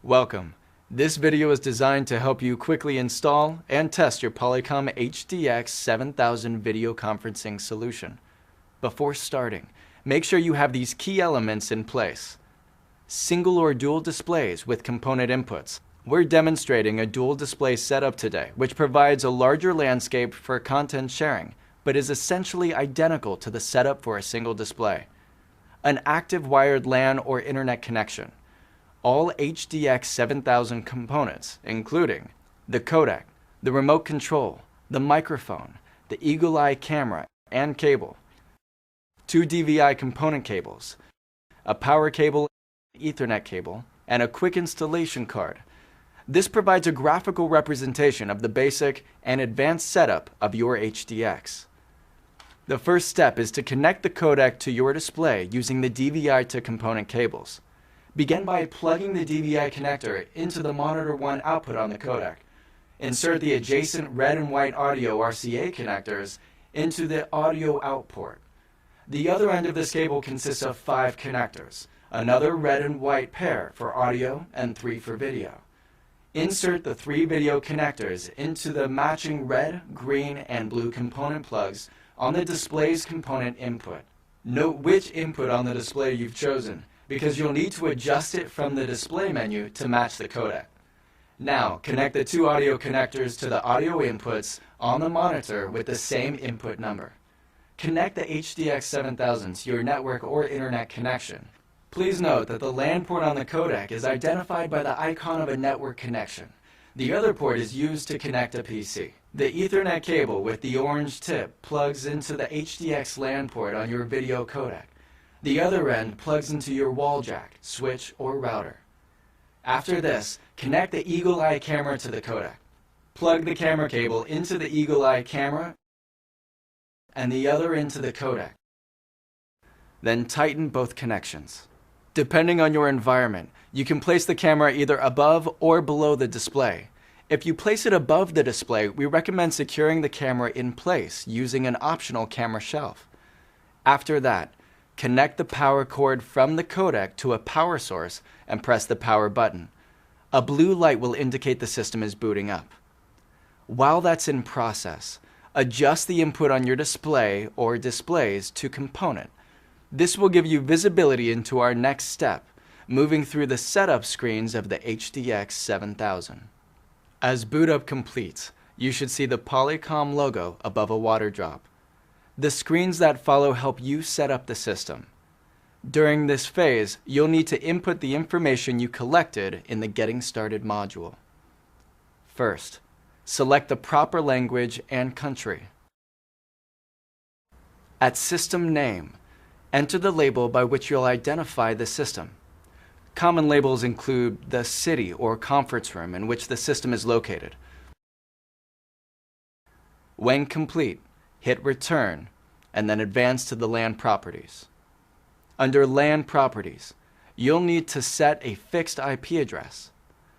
Welcome. This video is designed to help you quickly install and test your Polycom HDX 7000 video conferencing solution. Before starting, make sure you have these key elements in place. Single or dual displays with component inputs. We're demonstrating a dual display setup today, which provides a larger landscape for content sharing, but is essentially identical to the setup for a single display. An active wired LAN or internet connection. All HDX 7000 components, including the codec, the remote control, the microphone, the eagle-eye camera and cable, 2 DVI component cables, a power cable, Ethernet cable, and a quick installation card. This provides a graphical representation of the basic and advanced setup of your HDX. The first step is to connect the codec to your display using the DVI to component cables. Begin by plugging the DVI connector into the monitor 1 output on the codec. Insert the adjacent red and white audio RCA connectors into the audio out port. The other end of this cable consists of 5 connectors, another red and white pair for audio and 3 for video. Insert the 3 video connectors into the matching red, green, and blue component plugs on the display's component input. Note which input on the display you've chosen, because you'll need to adjust it from the display menu to match the codec. Now, connect the 2 audio connectors to the audio inputs on the monitor with the same input number. Connect the HDX 7000 to your network or internet connection. Please note that the LAN port on the codec is identified by the icon of a network connection. The other port is used to connect a PC. The Ethernet cable with the orange tip plugs into the HDX LAN port on your video codec. The other end plugs into your wall jack, switch, or router. After this, connect the eagle-eye camera to the codec. Plug the camera cable into the eagle-eye camera and the other into the codec. Then tighten both connections. Depending on your environment, you can place the camera either above or below the display. If you place it above the display, we recommend securing the camera in place using an optional camera shelf. After that, connect the power cord from the codec to a power source and press the power button. A blue light will indicate the system is booting up. While that's in process, adjust the input on your display or displays to component. This will give you visibility into our next step, moving through the setup screens of the HDX 7000. As boot up completes, you should see the Polycom logo above a water drop. The screens that follow help you set up the system. During this phase, you'll need to input the information you collected in the Getting Started module. First, select the proper language and country. At System Name, enter the label by which you'll identify the system. Common labels include the city or conference room in which the system is located. When complete, hit Return, and then advance to the LAN properties. Under LAN properties, you'll need to set a fixed IP address.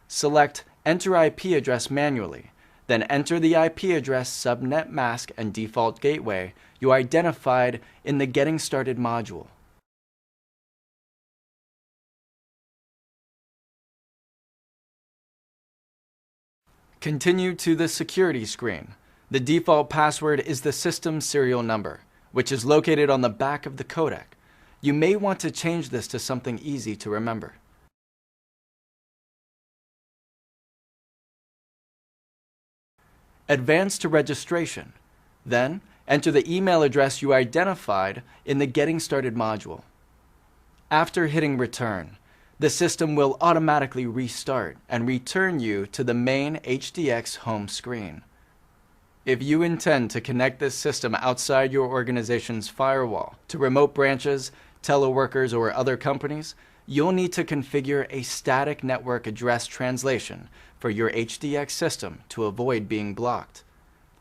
Select Enter IP address manually, then enter the IP address, subnet mask, and default gateway you identified in the Getting Started module. Continue to the security screen. The default password is the system serial number, which is located on the back of the codec. You may want to change this to something easy to remember. Advance to registration. Then, enter the email address you identified in the Getting Started module. After hitting Return, the system will automatically restart and return you to the main HDX home screen. If you intend to connect this system outside your organization's firewall to remote branches, teleworkers, or other companies, you'll need to configure a static network address translation for your HDX system to avoid being blocked.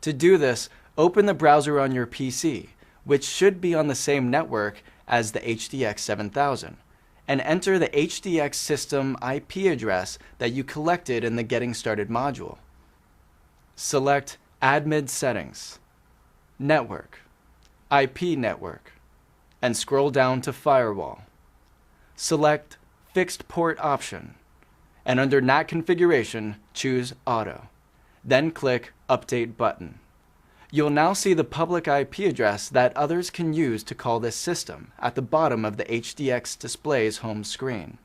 To do this, open the browser on your PC, which should be on the same network as the HDX 7000, and enter the HDX system IP address that you collected in the Getting Started module. Select Admin Settings, Network, IP Network, and scroll down to Firewall. Select Fixed Port option and under NAT configuration, choose Auto. Then click Update button. You'll now see the public IP address that others can use to call this system at the bottom of the HDX display's home screen.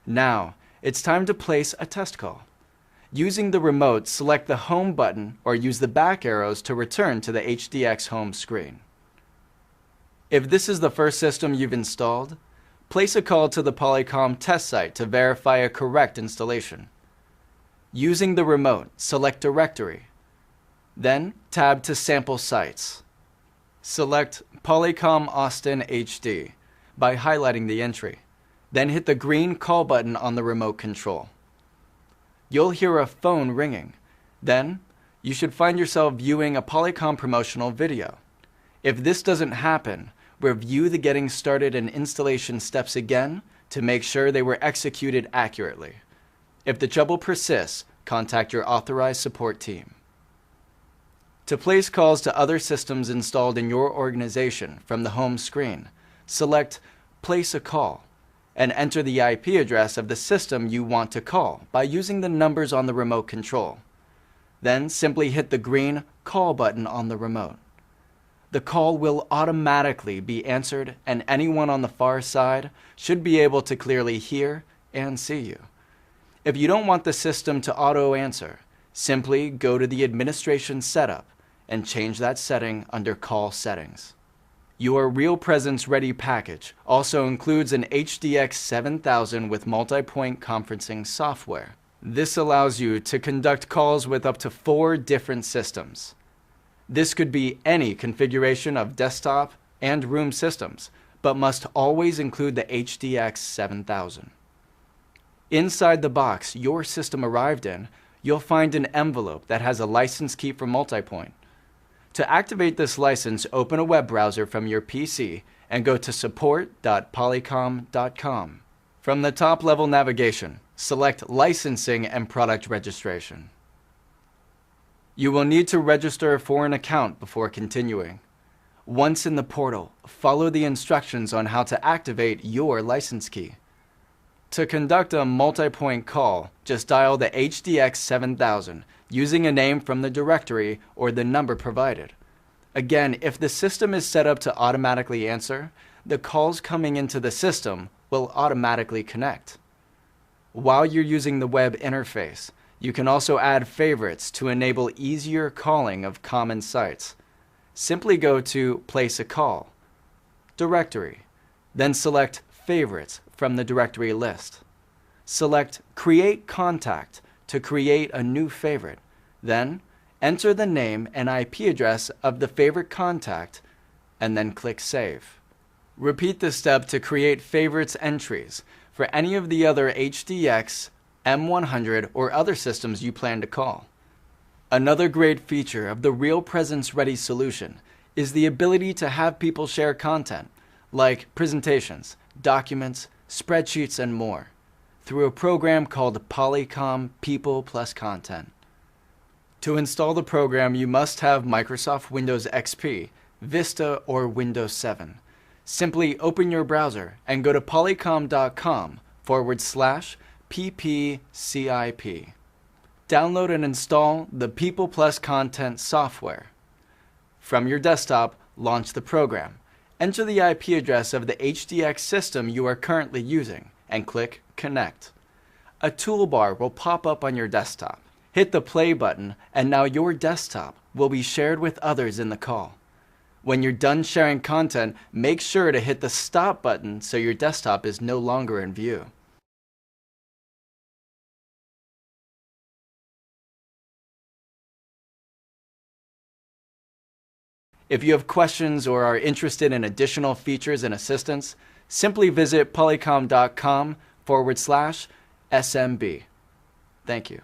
Now, it's time to place a test call. Using the remote, select the Home button or use the back arrows to return to the HDX home screen. If this is the first system you've installed, place a call to the Polycom test site to verify a correct installation. Using the remote, select Directory. Then, tab to Sample Sites. Select Polycom Austin HD by highlighting the entry. Then hit the green call button on the remote control. You'll hear a phone ringing. Then, you should find yourself viewing a Polycom promotional video. If this doesn't happen, review the Getting Started and installation steps again to make sure they were executed accurately. If the trouble persists, contact your authorized support team. To place calls to other systems installed in your organization from the home screen, select Place a Call and enter the IP address of the system you want to call by using the numbers on the remote control. Then simply hit the green Call button on the remote. The call will automatically be answered and anyone on the far side should be able to clearly hear and see you. If you don't want the system to auto-answer, simply go to the Administration Setup and change that setting under Call Settings. Your Real Presence Ready package also includes an HDX 7000 with multi-point conferencing software. This allows you to conduct calls with up to 4 different systems. This could be any configuration of desktop and room systems, but must always include the HDX 7000. Inside the box your system arrived in, you'll find an envelope that has a license key for multipoint. To activate this license, open a web browser from your PC and go to support.polycom.com. From the top-level navigation, select Licensing and Product Registration. You will need to register for an account before continuing. Once in the portal, follow the instructions on how to activate your license key. To conduct a multi-point call, just dial the HDX 7000 using a name from the directory or the number provided. Again, if the system is set up to automatically answer, the calls coming into the system will automatically connect. While you're using the web interface, you can also add favorites to enable easier calling of common sites. Simply go to Place a Call, Directory, then select Favorites from the directory list. Select Create Contact to create a new favorite. Then, enter the name and IP address of the favorite contact, and then click Save. Repeat this step to create favorites entries for any of the other HDX, M100, or other systems you plan to call. Another great feature of the Real Presence Ready solution is the ability to have people share content, like presentations, documents, spreadsheets, and more, through a program called Polycom People Plus Content. To install the program, you must have Microsoft Windows XP, Vista, or Windows 7. Simply open your browser and go to polycom.com/ppcip. Download and install the People Plus Content software. From your desktop, launch the program. Enter the IP address of the HDX system you are currently using and click Connect. A toolbar will pop up on your desktop. Hit the play button and now your desktop will be shared with others in the call. When you're done sharing content, make sure to hit the stop button so your desktop is no longer in view. If you have questions or are interested in additional features and assistance, simply visit polycom.com/SMB. Thank you.